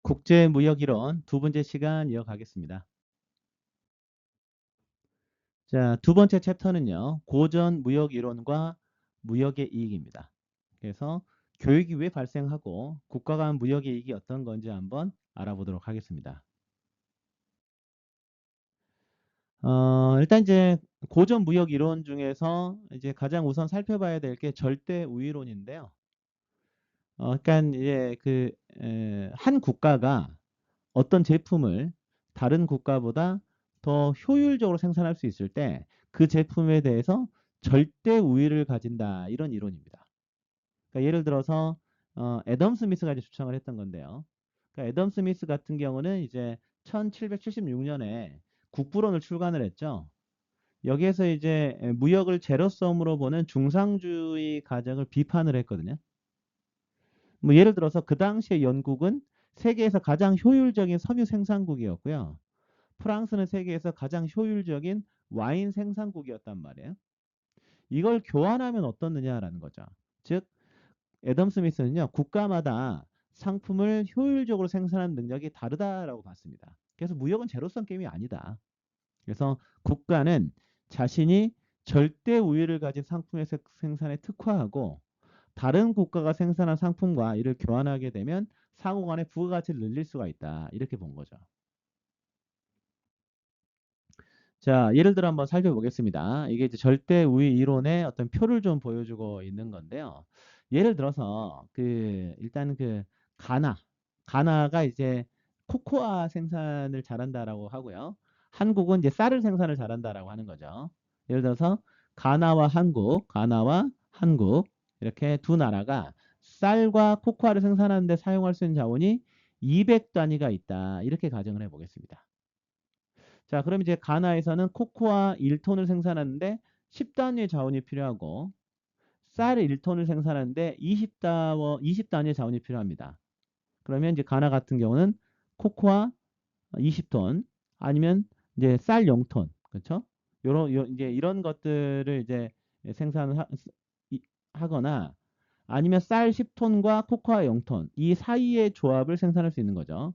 국제무역이론 두 번째 시간 이어가겠습니다. 자, 두 번째 챕터는요. 고전 무역이론과 무역의 이익입니다. 그래서 교육이 왜 발생하고 국가 간 무역의 이익이 어떤 건지 한번 알아보도록 하겠습니다. 일단 이제 고전 무역 이론 중에서 이제 가장 우선 살펴봐야 될 게 절대 우위론인데요. 그러니까 이제 한 국가가 어떤 제품을 다른 국가보다 더 효율적으로 생산할 수 있을 때 그 제품에 대해서 절대 우위를 가진다. 이런 이론입니다. 그러니까 예를 들어서 애덤 스미스가 이제 주창을 했던 건데요. 그러니까 애덤 스미스 같은 경우는 이제 1776년에 국부론을 출간을 했죠. 여기에서 이제 무역을 제로섬으로 보는 중상주의 가정을 비판을 했거든요. 뭐 예를 들어서 그 당시에 영국은 세계에서 가장 효율적인 섬유 생산국이었고요. 프랑스는 세계에서 가장 효율적인 와인 생산국이었단 말이에요. 이걸 교환하면 어떻느냐라는 거죠. 즉, 애덤 스미스는요, 국가마다 상품을 효율적으로 생산하는 능력이 다르다라고 봤습니다. 그래서 무역은 제로섬 게임이 아니다. 그래서 국가는 자신이 절대 우위를 가진 상품의 생산에 특화하고 다른 국가가 생산한 상품과 이를 교환하게 되면 상호 간의 부가가치를 늘릴 수가 있다. 이렇게 본 거죠. 자, 예를 들어 한번 살펴보겠습니다. 이게 이제 절대 우위 이론의 어떤 표를 좀 보여주고 있는 건데요. 예를 들어서 일단 가나, 가나가 이제 코코아 생산을 잘한다라고 하고요. 한국은 이제 쌀을 생산을 잘한다라고 하는 거죠. 예를 들어서 가나와 한국 이렇게 두 나라가 쌀과 코코아를 생산하는데 사용할 수 있는 자원이 200 단위가 있다. 이렇게 가정을 해보겠습니다. 자, 그럼 이제 가나에서는 코코아 1톤을 생산하는데 10단위의 자원이 필요하고 쌀 1톤을 생산하는데 20단위의 자원이 필요합니다. 그러면 이제 가나 같은 경우는 코코아 20톤 아니면 이제 쌀 0톤, 그렇죠? 이제 이런 것들을 이제 생산을 하거나 아니면 쌀 10톤과 코코아 0톤 이 사이의 조합을 생산할 수 있는 거죠.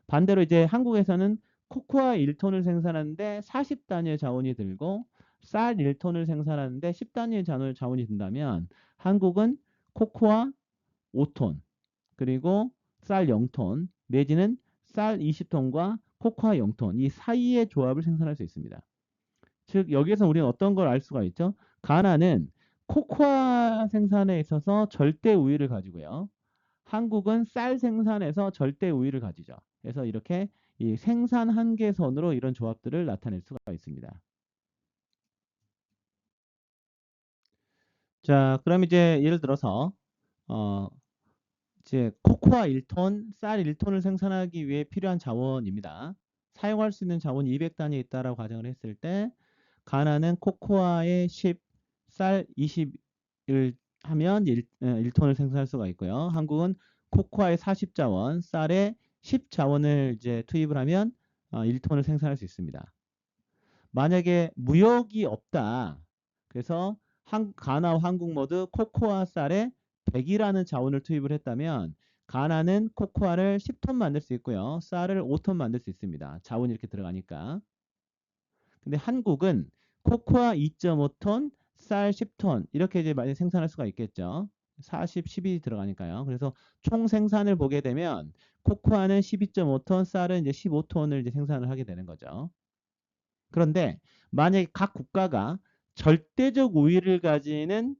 반대로 이제 한국에서는 코코아 1톤을 생산하는데 40단위의 자원이 들고 쌀 1톤을 생산하는데 10단위의 자원이 든다면 한국은 코코아 5톤 그리고 쌀 0톤 내지는 쌀 20톤과 코코아 0톤 이 사이의 조합을 생산할 수 있습니다. 즉 여기에서 우리는 어떤 걸 알 수가 있죠? 가나는 코코아 생산에 있어서 절대 우위를 가지고요. 한국은 쌀 생산에서 절대 우위를 가지죠. 그래서 이렇게 이 생산 한계선으로 이런 조합들을 나타낼 수가 있습니다. 자, 그럼 이제 예를 들어서 어, 이제 코코아 1톤, 쌀 1톤을 생산하기 위해 필요한 자원입니다. 사용할 수 있는 자원이 200단위 있다라고 가정을 했을 때 가나는 코코아의 10, 쌀 20을 하면 1톤을 생산할 수가 있고요. 한국은 코코아의 40자원, 쌀의 10자원을 이제 투입을 하면 1톤을 생산할 수 있습니다. 만약에 무역이 없다. 그래서 가나와 한국 모두 코코아 쌀에 100이라는 자원을 투입을 했다면 가나는 코코아를 10톤 만들 수 있고요. 쌀을 5톤 만들 수 있습니다. 자원이 이렇게 들어가니까. 근데 한국은 코코아 2.5톤, 쌀 10톤 이렇게 이제 많이 생산할 수가 있겠죠. 40, 10이 들어가니까요. 그래서 총 생산을 보게 되면 코코아는 12.5톤, 쌀은 이제 15톤을 이제 생산을 하게 되는 거죠. 그런데 만약에 각 국가가 절대적 우위를 가지는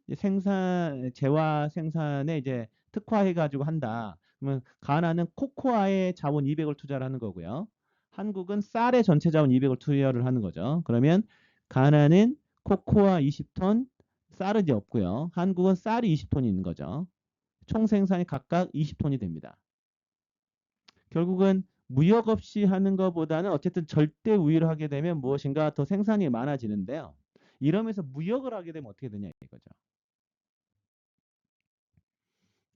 재화 생산에 이제 특화해가지고 한다. 그러면 가나는 코코아에 자원 200을 투자를 하는 거고요. 한국은 쌀에 전체 자원 200을 투여를 하는 거죠. 그러면 가나는 코코아 20톤, 쌀은 이제 없고요. 한국은 쌀이 20톤이 있는 거죠. 총 생산이 각각 20톤이 됩니다. 결국은 무역 없이 하는 것보다는 어쨌든 절대 우위를 하게 되면 무엇인가 더 생산이 많아지는데요. 이러면서 무역을 하게 되면 어떻게 되냐 이거죠.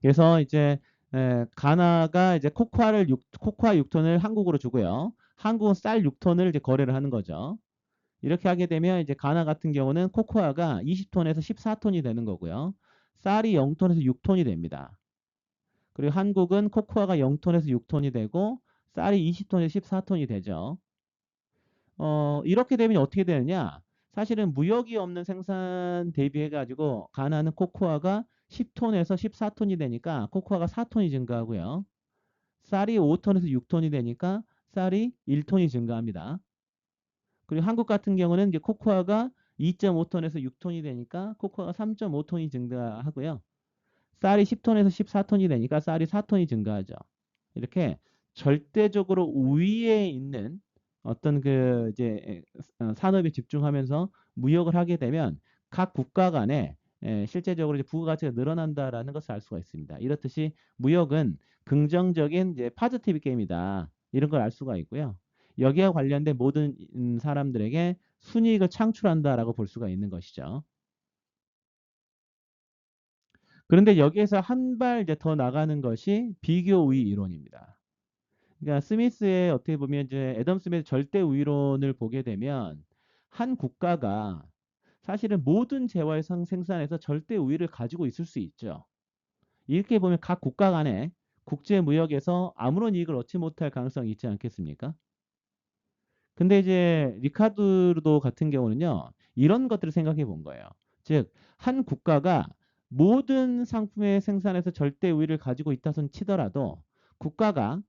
그래서 이제 가나가 이제 코코아 6톤을 한국으로 주고요. 한국은 쌀 6톤을 이제 거래를 하는 거죠. 이렇게 하게 되면 이제 가나 같은 경우는 코코아가 20톤에서 14톤이 되는 거고요. 쌀이 0톤에서 6톤이 됩니다. 그리고 한국은 코코아가 0톤에서 6톤이 되고 쌀이 20톤에서 14톤이 되죠. 이렇게 되면 어떻게 되느냐? 사실은 무역이 없는 생산 대비해 가지고 가나는 코코아가 10톤에서 14톤이 되니까 코코아가 4톤이 증가하고요. 쌀이 5톤에서 6톤이 되니까 쌀이 1톤이 증가합니다. 그리고 한국 같은 경우는 이제 코코아가 2.5톤에서 6톤이 되니까 코코아가 3.5톤이 증가하고요. 쌀이 10톤에서 14톤이 되니까 쌀이 4톤이 증가하죠. 이렇게 절대적으로 우위에 있는 어떤 그 이제 산업에 집중하면서 무역을 하게 되면 각 국가 간에 실제적으로 이제 부가가치가 늘어난다라는 것을 알 수가 있습니다. 이렇듯이 무역은 긍정적인 이제 파지티브 게임이다. 이런 걸 알 수가 있고요. 여기와 관련된 모든 사람들에게 순이익을 창출한다라고 볼 수가 있는 것이죠. 그런데 여기에서 한 발 이제 더 나가는 것이 비교 우위 이론입니다. 그러니까 스미스의 어떻게 보면 이제 애덤 스미스 절대 우위론을 보게 되면 한 국가가 사실은 모든 재화의 생산에서 절대 우위를 가지고 있을 수 있죠. 이렇게 보면 각 국가 간에 국제 무역에서 아무런 이익을 얻지 못할 가능성이 있지 않겠습니까? 근데 이제 리카르도 같은 경우는요, 이런 것들을 생각해 본 거예요. 즉, 한 국가가 모든 상품의 생산에서 절대 우위를 가지고 있다손 치더라도 국가가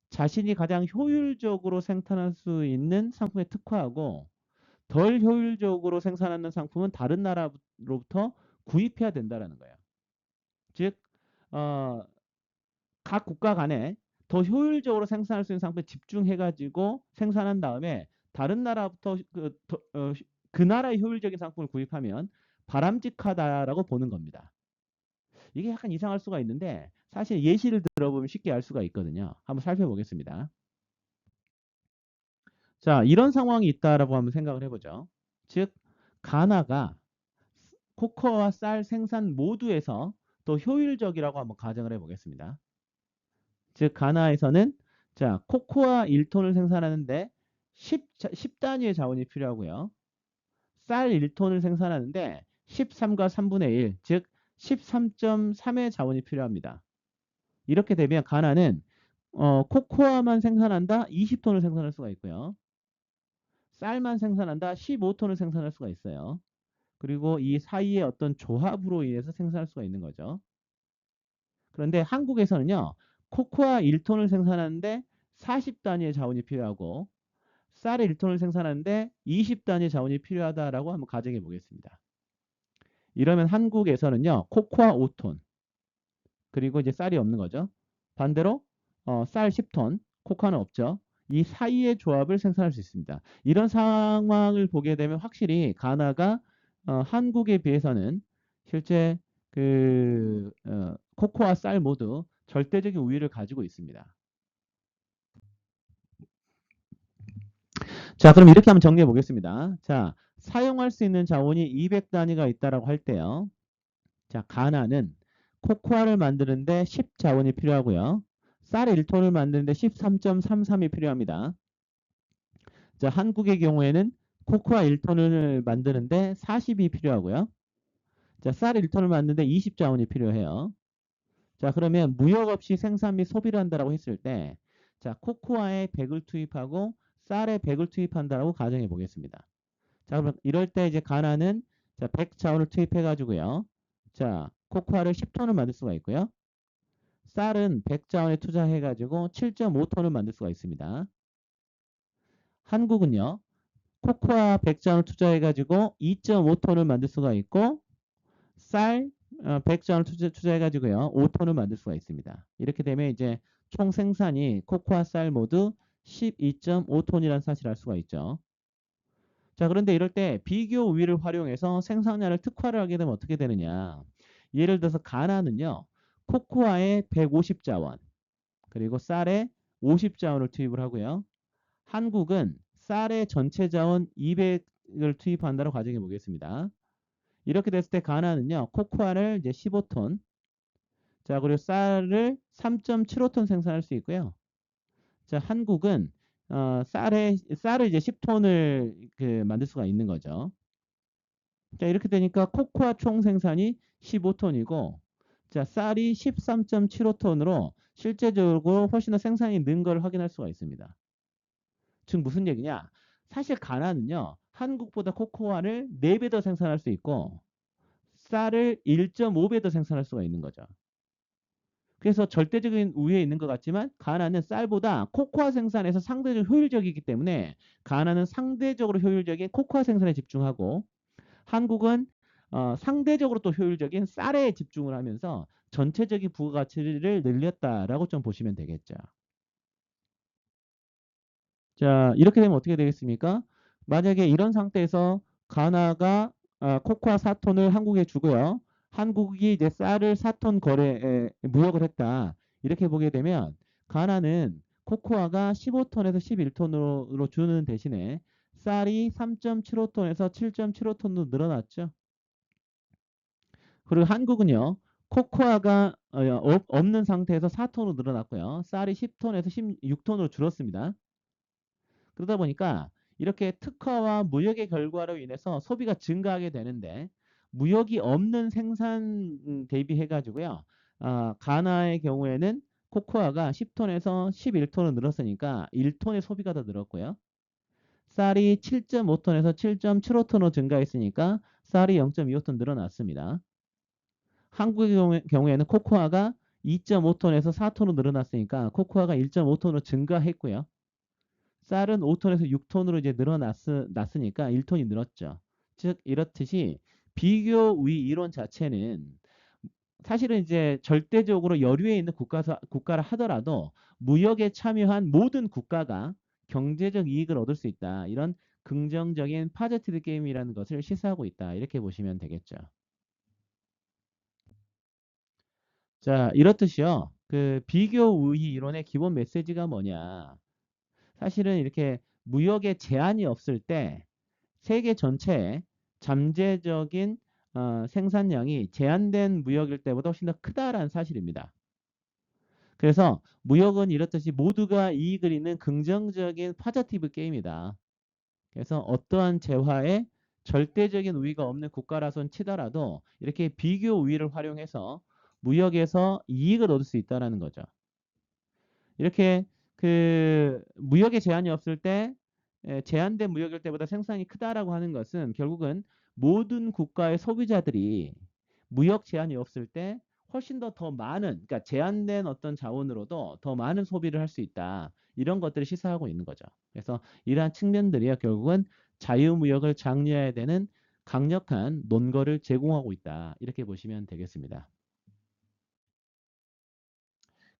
자신이 가장 효율적으로 생산할 수 있는 상품에 특화하고 덜 효율적으로 생산하는 상품은 다른 나라로부터 구입해야 된다라는 거예요. 즉, 어, 각 국가 간에 더 효율적으로 생산할 수 있는 상품에 집중해가지고 생산한 다음에 다른 나라부터 그 나라의 효율적인 상품을 구입하면 바람직하다라고 보는 겁니다. 이게 약간 이상할 수가 있는데 사실 예시를 들어보면 쉽게 알 수가 있거든요. 한번 살펴보겠습니다. 자, 이런 상황이 있다라고 한번 생각을 해보죠. 즉, 가나가 코코아와 쌀 생산 모두에서 더 효율적이라고 한번 가정을 해보겠습니다. 즉 가나에서는 자 코코아 1톤을 생산하는데 10 단위의 자원이 필요하고요. 쌀 1톤을 생산하는데 13과 3분의 1, 즉 13.3의 자원이 필요합니다. 이렇게 되면 가나는 코코아만 생산한다 20톤을 생산할 수가 있고요. 쌀만 생산한다 15톤을 생산할 수가 있어요. 그리고 이 사이의 어떤 조합으로 인해서 생산할 수가 있는 거죠. 그런데 한국에서는요. 코코아 1톤을 생산하는데 40단위의 자원이 필요하고 쌀의 1톤을 생산하는데 20단위의 자원이 필요하다라고 한번 가정해 보겠습니다. 이러면 한국에서는요. 코코아 5톤 그리고 이제 쌀이 없는 거죠. 반대로 쌀 10톤, 코코아는 없죠. 이 사이의 조합을 생산할 수 있습니다. 이런 상황을 보게 되면 확실히 가나가 한국에 비해서는 실제 코코아 쌀 모두 절대적인 우위를 가지고 있습니다. 자, 그럼 이렇게 한번 정리해 보겠습니다. 자, 사용할 수 있는 자원이 200단위가 있다라고 할 때요. 자, 가나는 코코아를 만드는데 10 자원이 필요하고요. 쌀 1톤을 만드는데 13.33이 필요합니다. 자, 한국의 경우에는 코코아 1톤을 만드는데 40이 필요하고요. 자, 쌀 1톤을 만드는데 20 자원이 필요해요. 자, 그러면 무역 없이 생산 및 소비를 한다라고 했을 때, 자, 코코아에 100을 투입하고 쌀에 100을 투입한다라고 가정해 보겠습니다. 자, 그럼 이럴 때 이제 가나는 자, 100 자원을 투입해 가지고요. 자, 코코아를 10톤을 만들 수가 있고요. 쌀은 100 자원에 투자해 가지고 7.5톤을 만들 수가 있습니다. 한국은요. 코코아 100 자원을 투자해 가지고 2.5톤을 만들 수가 있고 쌀 100장을 투자해 가지고요. 5톤을 만들 수가 있습니다. 이렇게 되면 이제 총 생산이 코코아 쌀 모두 12.5톤이라는 사실을 알 수가 있죠. 자, 그런데 이럴 때 비교 우위를 활용해서 생산량을 특화를 하게 되면 어떻게 되느냐? 예를 들어서 가나는요. 코코아에 150자원, 그리고 쌀에 50자원을 투입을 하고요. 한국은 쌀의 전체 자원 200을 투입한다고 가정해 보겠습니다. 이렇게 됐을 때 가나는요. 코코아를 이제 15톤, 자 그리고 쌀을 3.75톤 생산할 수 있고요. 자 한국은 쌀을 이제 10톤을 만들 수가 있는 거죠. 자 이렇게 되니까 코코아 총 생산이 15톤이고 자, 쌀이 13.75톤으로 실제적으로 훨씬 더 생산이 는 걸 확인할 수가 있습니다. 즉 무슨 얘기냐? 사실 가나는요. 한국보다 코코아를 4배 더 생산할 수 있고 쌀을 1.5배 더 생산할 수가 있는 거죠. 그래서 절대적인 우위에 있는 것 같지만 가나는 쌀보다 코코아 생산에서 상대적으로 효율적이기 때문에 가나는 상대적으로 효율적인 코코아 생산에 집중하고 한국은 상대적으로 또 효율적인 쌀에 집중을 하면서 전체적인 부가가치를 늘렸다라고 좀 보시면 되겠죠. 자, 이렇게 되면 어떻게 되겠습니까? 만약에 이런 상태에서 가나가 코코아 4톤을 한국에 주고요. 한국이 이제 쌀을 4톤 무역을 했다. 이렇게 보게 되면 가나는 코코아가 15톤에서 11톤으로 주는 대신에 쌀이 3.75톤에서 7.75톤으로 늘어났죠. 그리고 한국은요. 코코아가 없는 상태에서 4톤으로 늘어났고요. 쌀이 10톤에서 16톤으로 줄었습니다. 그러다 보니까 이렇게 특화와 무역의 결과로 인해서 소비가 증가하게 되는데 무역이 없는 생산 대비해 가지고요. 가나의 경우에는 코코아가 10톤에서 11톤으로 늘었으니까 1톤의 소비가 더 늘었고요. 쌀이 7.5톤에서 7.75톤으로 증가했으니까 쌀이 0.25톤 늘어났습니다. 한국의 경우에는 코코아가 2.5톤에서 4톤으로 늘어났으니까 코코아가 1.5톤으로 증가했고요. 쌀은 5톤에서 6톤으로 이제 늘어났으니까 1톤이 늘었죠. 즉 이렇듯이 비교 우위 이론 자체는 사실은 이제 절대적으로 여류에 있는 국가를 하더라도 무역에 참여한 모든 국가가 경제적 이익을 얻을 수 있다. 이런 긍정적인 파저티드 게임이라는 것을 시사하고 있다. 이렇게 보시면 되겠죠. 자, 이렇듯이요. 그 비교 우위 이론의 기본 메시지가 뭐냐? 사실은 이렇게 무역에 제한이 없을 때 세계 전체에 잠재적인 생산량이 제한된 무역일 때보다 훨씬 더 크다라는 사실입니다. 그래서 무역은 이렇듯이 모두가 이익을 잇는 긍정적인 파저티브 게임이다. 그래서 어떠한 재화에 절대적인 우위가 없는 국가라선 치더라도 이렇게 비교 우위를 활용해서 무역에서 이익을 얻을 수 있다는 거죠. 이렇게 그 무역에 제한이 없을 때 제한된 무역일 때보다 생산이 크다라고 하는 것은 결국은 모든 국가의 소비자들이 무역 제한이 없을 때 훨씬 더 많은 그러니까 제한된 어떤 자원으로도 더 많은 소비를 할 수 있다. 이런 것들을 시사하고 있는 거죠. 그래서 이러한 측면들이 결국은 자유무역을 장려해야 되는 강력한 논거를 제공하고 있다. 이렇게 보시면 되겠습니다.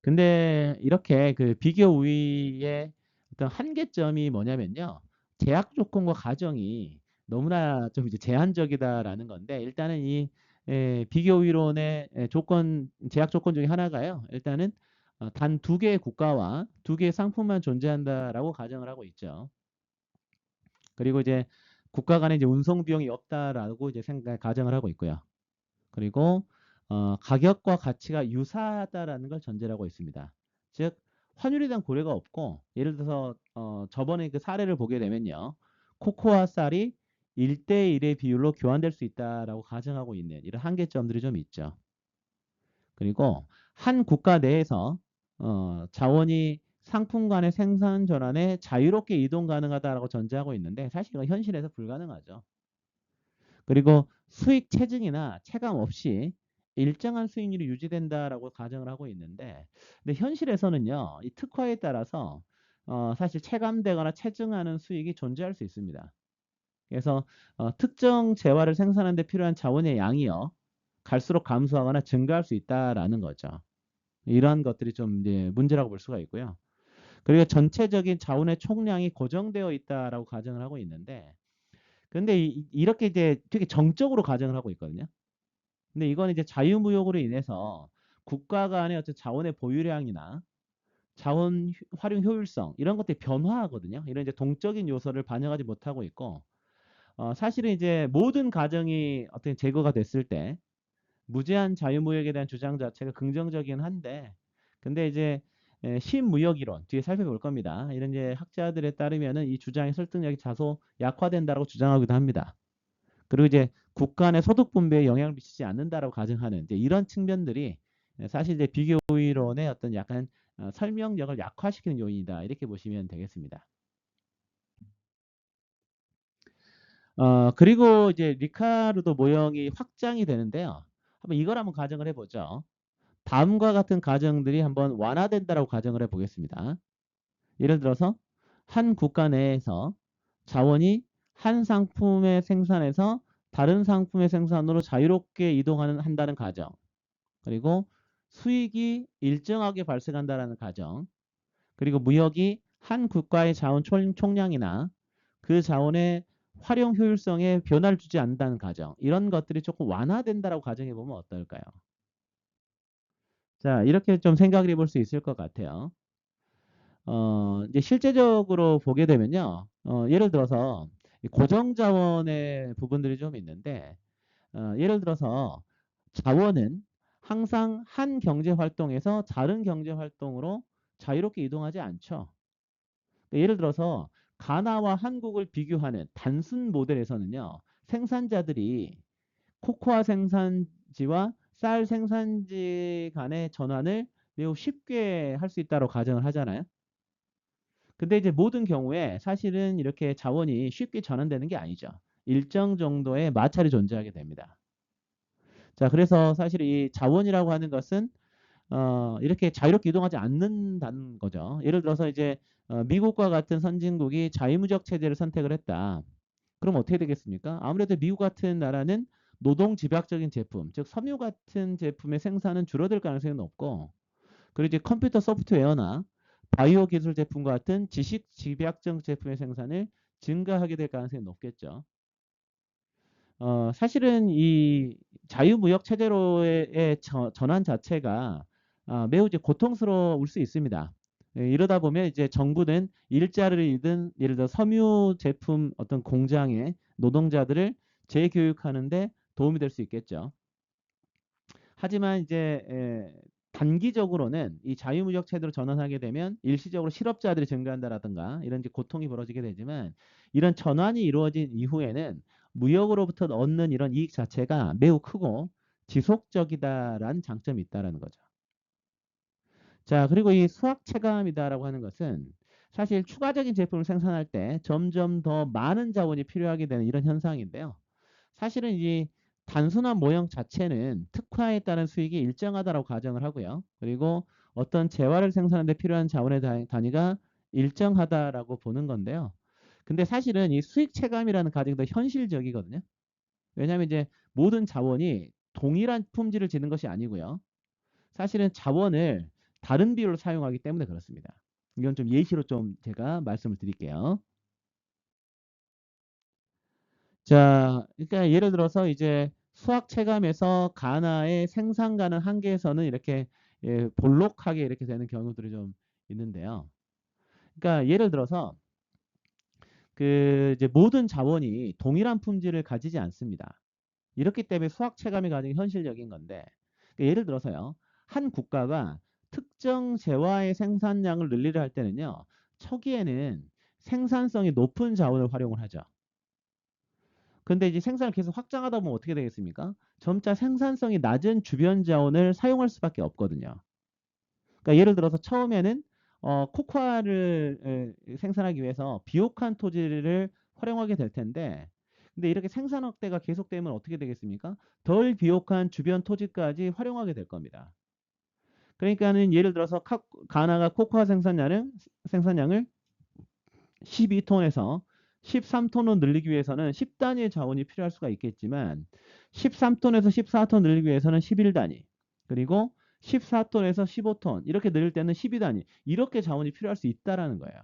근데 이렇게 그 비교 우위의 어떤 한계점이 뭐냐면요. 제약 조건과 가정이 너무나 좀 이제 제한적이다라는 건데 일단은 이 비교 우위론의 제약 조건 중에 하나가요. 일단은 단 2개의 국가와 2개의 상품만 존재한다라고 가정을 하고 있죠. 그리고 이제 국가 간에 이제 운송 비용이 없다라고 이제 가정을 하고 있고요. 그리고 가격과 가치가 유사하다라는 걸 전제로 하고 있습니다. 즉 환율에 대한 고려가 없고 예를 들어서 저번에 그 사례를 보게 되면요. 코코아 쌀이 1대1의 비율로 교환될 수 있다라고 가정하고 있는 이런 한계점들이 좀 있죠. 그리고 한 국가 내에서 자원이 상품 간의 생산 전환에 자유롭게 이동 가능하다라고 전제하고 있는데 사실 이건 현실에서 불가능하죠. 그리고 수익 체증이나 체감 없이 일정한 수익률이 유지된다라고 가정을 하고 있는데 근데 현실에서는요. 이 특화에 따라서 사실 체감되거나 체증하는 수익이 존재할 수 있습니다. 그래서 특정 재화를 생산하는 데 필요한 자원의 양이요. 갈수록 감소하거나 증가할 수 있다라는 거죠. 이러한 것들이 좀 이제 문제라고 볼 수가 있고요. 그리고 전체적인 자원의 총량이 고정되어 있다라고 가정을 하고 있는데 근데 이렇게 이제 되게 정적으로 가정을 하고 있거든요. 근데 이건 이제 자유무역으로 인해서 국가 간의 어떤 자원의 보유량이나 자원 활용 효율성 이런 것들이 변화하거든요. 이런 이제 동적인 요소를 반영하지 못하고 있고 사실은 이제 모든 가정이 어떤 제거가 됐을 때 무제한 자유무역에 대한 주장 자체가 긍정적이긴 한데 근데 이제 신무역 이론 뒤에 살펴볼 겁니다. 이런 이제 학자들에 따르면은 이 주장의 설득력이 다소 약화된다고 주장하기도 합니다. 그리고 이제 국가 내 소득 분배에 영향을 미치지 않는다라고 가정하는 이제 이런 측면들이 사실 이제 비교 이론의 어떤 약간 설명력을 약화시키는 요인이다. 이렇게 보시면 되겠습니다. 그리고 이제 리카르도 모형이 확장이 되는데요. 한번 이걸 한번 가정을 해보죠. 다음과 같은 가정들이 한번 완화된다라고 가정을 해보겠습니다. 예를 들어서 한 국가 내에서 자원이 한 상품의 생산에서 다른 상품의 생산으로 자유롭게 한다는 가정. 그리고 수익이 일정하게 발생한다는 가정. 그리고 무역이 한 국가의 자원 총량이나 그 자원의 활용 효율성에 변화를 주지 않는다는 가정. 이런 것들이 조금 완화된다라고 가정해 보면 어떨까요? 자, 이렇게 좀 생각을 해볼 수 있을 것 같아요. 이제 실제적으로 보게 되면요. 예를 들어서 고정 자원의 부분들이 좀 있는데, 예를 들어서 자원은 항상 한 경제 활동에서 다른 경제 활동으로 자유롭게 이동하지 않죠. 예를 들어서 가나와 한국을 비교하는 단순 모델에서는요. 생산자들이 코코아 생산지와 쌀 생산지 간의 전환을 매우 쉽게 할 수 있다고 가정을 하잖아요. 근데 이제 모든 경우에 사실은 이렇게 자원이 쉽게 전환되는 게 아니죠. 일정 정도의 마찰이 존재하게 됩니다. 자, 그래서 사실 이 자원이라고 하는 것은 이렇게 자유롭게 이동하지 않는다는 거죠. 예를 들어서 이제 미국과 같은 선진국이 자유무역 체제를 선택을 했다. 그럼 어떻게 되겠습니까? 아무래도 미국 같은 나라는 노동 집약적인 제품, 즉 섬유 같은 제품의 생산은 줄어들 가능성이 높고, 그리고 이제 컴퓨터 소프트웨어나 바이오 기술 제품 같은 지식 집약적 제품의 생산을 증가하게 될 가능성이 높겠죠. 사실은 이 자유무역 체제로의 전환 자체가 매우 이제 고통스러울 수 있습니다. 예, 이러다 보면 이제 정부는 일자리를 잃은 예를 들어 섬유 제품 어떤 공장의 노동자들을 재교육하는데 도움이 될 수 있겠죠. 하지만 이제 단기적으로는 이 자유무역 체제로 전환하게 되면 일시적으로 실업자들이 증가한다라든가 이런 이제 고통이 벌어지게 되지만 이런 전환이 이루어진 이후에는 무역으로부터 얻는 이런 이익 자체가 매우 크고 지속적이다라는 장점이 있다라는 거죠. 자, 그리고 이 수학 체감이다라고 하는 것은 사실 추가적인 제품을 생산할 때 점점 더 많은 자원이 필요하게 되는 이런 현상인데요. 사실은 이 단순한 모형 자체는 특화에 따른 수익이 일정하다고 가정을 하고요. 그리고 어떤 재화를 생산하는 데 필요한 자원의 단위가 일정하다라고 보는 건데요. 근데 사실은 이 수익 체감이라는 가정이 더 현실적이거든요. 왜냐하면 이제 모든 자원이 동일한 품질을 지는 것이 아니고요. 사실은 자원을 다른 비율로 사용하기 때문에 그렇습니다. 이건 좀 예시로 좀 제가 말씀을 드릴게요. 자, 그러니까 예를 들어서 이제 수학 체감에서 가나의 생산 가능 한계에서는 이렇게 볼록하게 이렇게 되는 경우들이 좀 있는데요. 그러니까 예를 들어서 그 이제 모든 자원이 동일한 품질을 가지지 않습니다. 이렇기 때문에 수학 체감이 가장 현실적인 건데 그러니까 예를 들어서요. 한 국가가 특정 재화의 생산량을 늘리려 할 때는요. 초기에는 생산성이 높은 자원을 활용을 하죠. 근데 이제 생산을 계속 확장하다 보면 어떻게 되겠습니까? 점차 생산성이 낮은 주변 자원을 사용할 수밖에 없거든요. 그러니까 예를 들어서 처음에는 코코아를 생산하기 위해서 비옥한 토지를 활용하게 될 텐데 근데 이렇게 생산 확대가 계속되면 어떻게 되겠습니까? 덜 비옥한 주변 토지까지 활용하게 될 겁니다. 그러니까는 예를 들어서 가나가 코코아 생산량을 12톤에서 13톤으로 늘리기 위해서는 10단위의 자원이 필요할 수가 있겠지만 13톤에서 14톤 늘리기 위해서는 11단위 그리고 14톤에서 15톤 이렇게 늘릴 때는 12단위 이렇게 자원이 필요할 수 있다라는 거예요.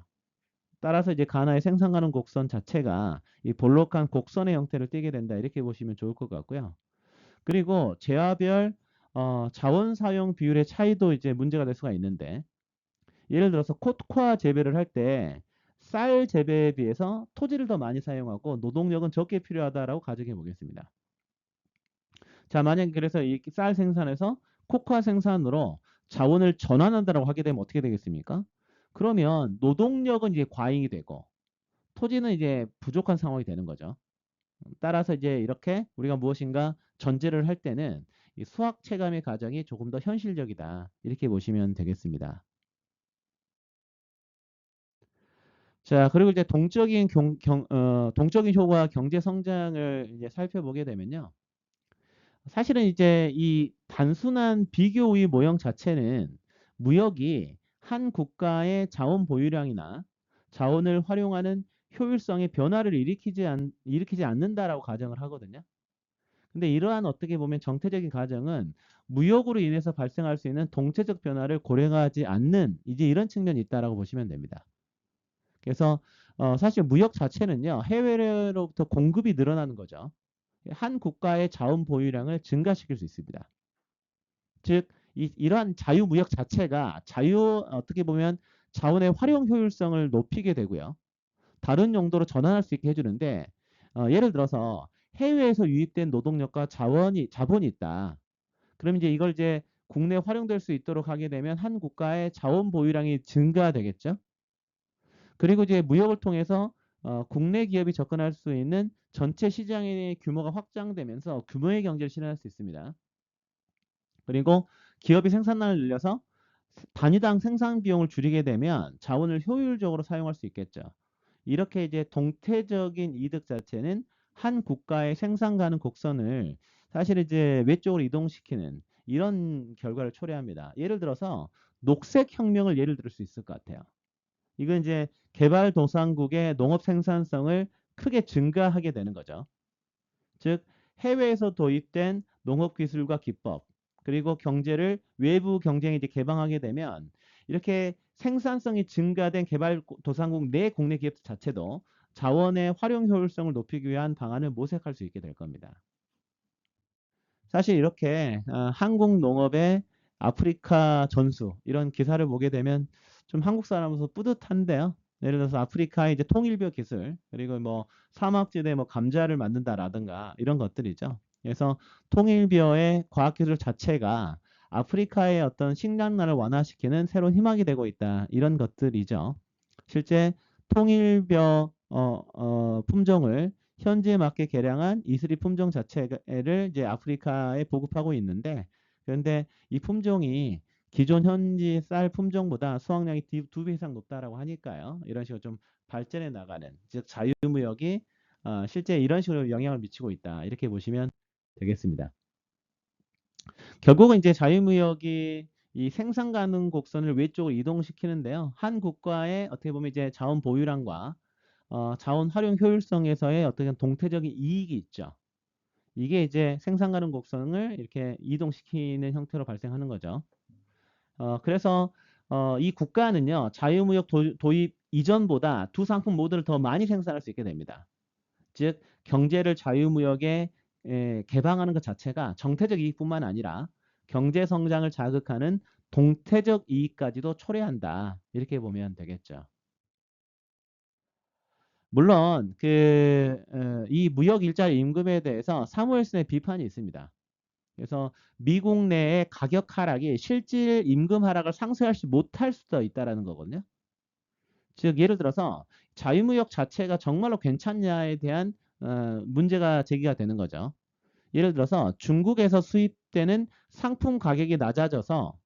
따라서 이제 가나의 생산 가능 곡선 자체가 이 볼록한 곡선의 형태를 띠게 된다 이렇게 보시면 좋을 것 같고요. 그리고 재화별 자원 사용 비율의 차이도 이제 문제가 될 수가 있는데 예를 들어서 코코아 재배를 할 때 쌀 재배에 비해서 토지를 더 많이 사용하고 노동력은 적게 필요하다라고 가정해 보겠습니다. 자, 만약 그래서 이 쌀 생산에서 코코아 생산으로 자원을 전환한다라고 하게 되면 어떻게 되겠습니까? 그러면 노동력은 이제 과잉이 되고 토지는 이제 부족한 상황이 되는 거죠. 따라서 이제 이렇게 우리가 무엇인가 전제를 할 때는 이 수학 체감의 과정이 조금 더 현실적이다. 이렇게 보시면 되겠습니다. 자, 그리고 이제 동적인 효과 경제 성장을 이제 살펴보게 되면요. 사실은 이제 이 단순한 비교 우위 모형 자체는 무역이 한 국가의 자원 보유량이나 자원을 활용하는 효율성의 변화를 일으키지 않는다라고 가정을 하거든요. 근데 이러한 어떻게 보면 정태적인 가정은 무역으로 인해서 발생할 수 있는 동체적 변화를 고려하지 않는 이제 이런 측면이 있다라고 보시면 됩니다. 그래서 사실 무역 자체는요, 해외로부터 공급이 늘어나는 거죠. 한 국가의 자원 보유량을 증가시킬 수 있습니다. 즉, 이러한 자유무역 자체가 어떻게 보면 자원의 활용 효율성을 높이게 되고요. 다른 용도로 전환할 수 있게 해주는데, 예를 들어서 해외에서 유입된 노동력과 자본이 있다. 그럼 이제 이걸 이제 국내 활용될 수 있도록 하게 되면 한 국가의 자원 보유량이 증가되겠죠. 그리고 이제 무역을 통해서 국내 기업이 접근할 수 있는 전체 시장의 규모가 확장되면서 규모의 경제를 실현할 수 있습니다. 그리고 기업이 생산량을 늘려서 단위당 생산 비용을 줄이게 되면 자원을 효율적으로 사용할 수 있겠죠. 이렇게 이제 동태적인 이득 자체는 한 국가의 생산 가능 곡선을 사실 이제 외쪽으로 이동시키는 이런 결과를 초래합니다. 예를 들어서 녹색 혁명을 예를 들 수 있을 것 같아요. 이건 이제 개발도상국의 농업 생산성을 크게 증가하게 되는 거죠. 즉 해외에서 도입된 농업 기술과 기법 그리고 경제를 외부 경쟁에 이제 개방하게 되면 이렇게 생산성이 증가된 개발도상국 내 국내 기업 자체도 자원의 활용 효율성을 높이기 위한 방안을 모색할 수 있게 될 겁니다. 사실 이렇게 한국 농업의 아프리카 전수 이런 기사를 보게 되면 좀 한국 사람으로서 뿌듯한데요. 예를 들어서 아프리카의 이제 통일bio 기술 그리고 뭐 사막지대 뭐 감자를 만든다라든가 이런 것들이죠. 그래서 통일bio의 과학기술 자체가 아프리카의 어떤 식량난을 완화시키는 새로운 희망이 되고 있다. 이런 것들이죠. 실제 통일bio 품종을 현지에 맞게 개량한 이슬이 품종 자체를 이제 아프리카에 보급하고 있는데 그런데 이 품종이 기존 현지 쌀 품종보다 수확량이 2배 이상 높다라고 하니까요. 이런 식으로 좀 발전해 나가는 즉 자유무역이 실제 이런 식으로 영향을 미치고 있다. 이렇게 보시면 되겠습니다. 결국은 이제 자유무역이 이 생산 가능 곡선을 외쪽으로 이동시키는데요. 한 국가의 어떻게 보면 이제 자원 보유량과 자원 활용 효율성에서의 어떤 동태적인 이익이 있죠. 이게 이제 생산 가능 곡선을 이렇게 이동시키는 형태로 발생하는 거죠. 그래서 이 국가는요, 자유무역 도입 이전보다 두 상품 모두를 더 많이 생산할 수 있게 됩니다. 즉, 경제를 자유무역에 개방하는 것 자체가 정태적 이익뿐만 아니라 경제 성장을 자극하는 동태적 이익까지도 초래한다. 이렇게 보면 되겠죠. 물론 이 무역 일자리 임금에 대해서 사무엘슨의 비판이 있습니다. 그래서 미국 내의 가격 하락이 실질 임금 하락을 상쇄하지 못할 수도 있다라는 거거든요. 즉 예를 들어서 자유무역 자체가 정말로 괜찮냐에 대한 문제가 제기가 되는 거죠. 예를 들어서 중국에서 수입되는 상품 가격이 낮아져서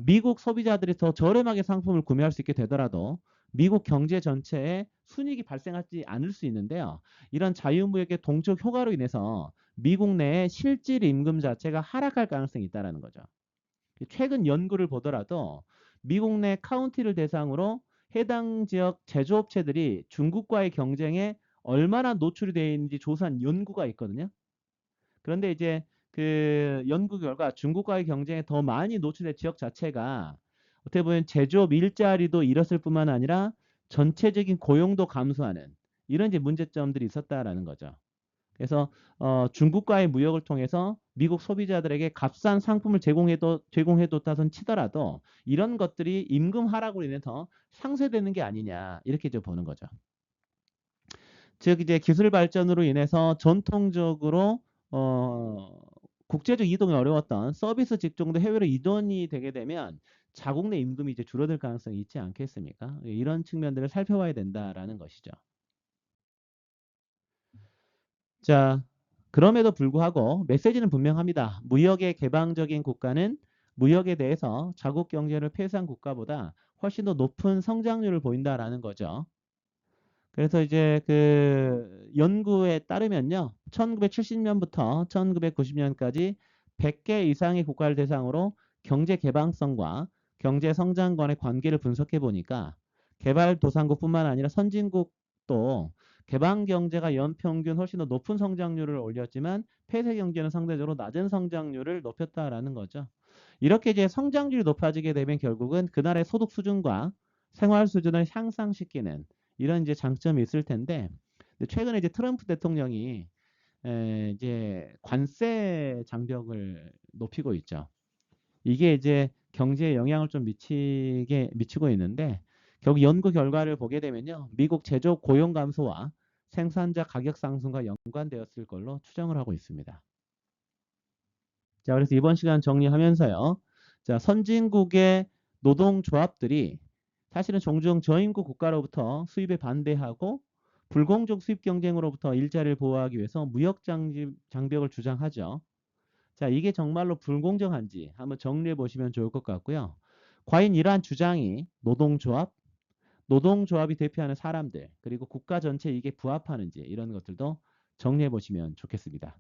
미국 소비자들이 더 저렴하게 상품을 구매할 수 있게 되더라도 미국 경제 전체에 순이익이 발생하지 않을 수 있는데요. 이런 자유무역의 동적 효과로 인해서 미국 내의 실질 임금 자체가 하락할 가능성이 있다는 거죠. 최근 연구를 보더라도 미국 내 카운티를 대상으로 해당 지역 제조업체들이 중국과의 경쟁에 얼마나 노출이 되어 있는지 조사한 연구가 있거든요. 그런데 이제 그 연구 결과 중국과의 경쟁에 더 많이 노출된 지역 자체가 어떻게 보면 제조업 일자리도 잃었을 뿐만 아니라 전체적인 고용도 감소하는 이런 이제 문제점들이 있었다라는 거죠. 그래서 중국과의 무역을 통해서 미국 소비자들에게 값싼 상품을 제공해뒀다선 치더라도 이런 것들이 임금 하락으로 인해서 상쇄되는 게 아니냐 이렇게 좀 보는 거죠. 즉 이제 기술 발전으로 인해서 전통적으로 국제적 이동이 어려웠던 서비스 직종도 해외로 이동이 되게 되면 자국 내 임금이 이제 줄어들 가능성이 있지 않겠습니까? 이런 측면들을 살펴봐야 된다라는 것이죠. 자, 그럼에도 불구하고 메시지는 분명합니다. 무역의 개방적인 국가는 무역에 대해서 자국 경제를 폐쇄한 국가보다 훨씬 더 높은 성장률을 보인다라는 거죠. 그래서 이제 그 연구에 따르면요. 1970년부터 1990년까지 100개 이상의 국가를 대상으로 경제 개방성과 경제 성장 간의 관계를 분석해 보니까 개발도상국뿐만 아니라 선진국도 개방 경제가 연평균 훨씬 더 높은 성장률을 올렸지만 폐쇄 경제는 상대적으로 낮은 성장률을 높였다라는 거죠. 이렇게 이제 성장률이 높아지게 되면 결국은 그날의 소득 수준과 생활 수준을 향상시키는 이런 이제 장점이 있을 텐데 최근에 이제 트럼프 대통령이 이제 관세 장벽을 높이고 있죠. 이게 이제 경제에 영향을 좀 미치고 있는데 결국 연구 결과를 보게 되면요. 미국 제조업 고용 감소와 생산자 가격 상승과 연관되었을 걸로 추정을 하고 있습니다. 자, 그래서 이번 시간 정리하면서요. 자, 선진국의 노동조합들이 사실은 종종 저임금 국가로부터 수입에 반대하고 불공정 수입 경쟁으로부터 일자리를 보호하기 위해서 무역 장벽을 주장하죠. 자, 이게 정말로 불공정한지 한번 정리해 보시면 좋을 것 같고요. 과연 이러한 주장이 노동조합이 대표하는 사람들, 그리고 국가 전체 이게 부합하는지 이런 것들도 정리해 보시면 좋겠습니다.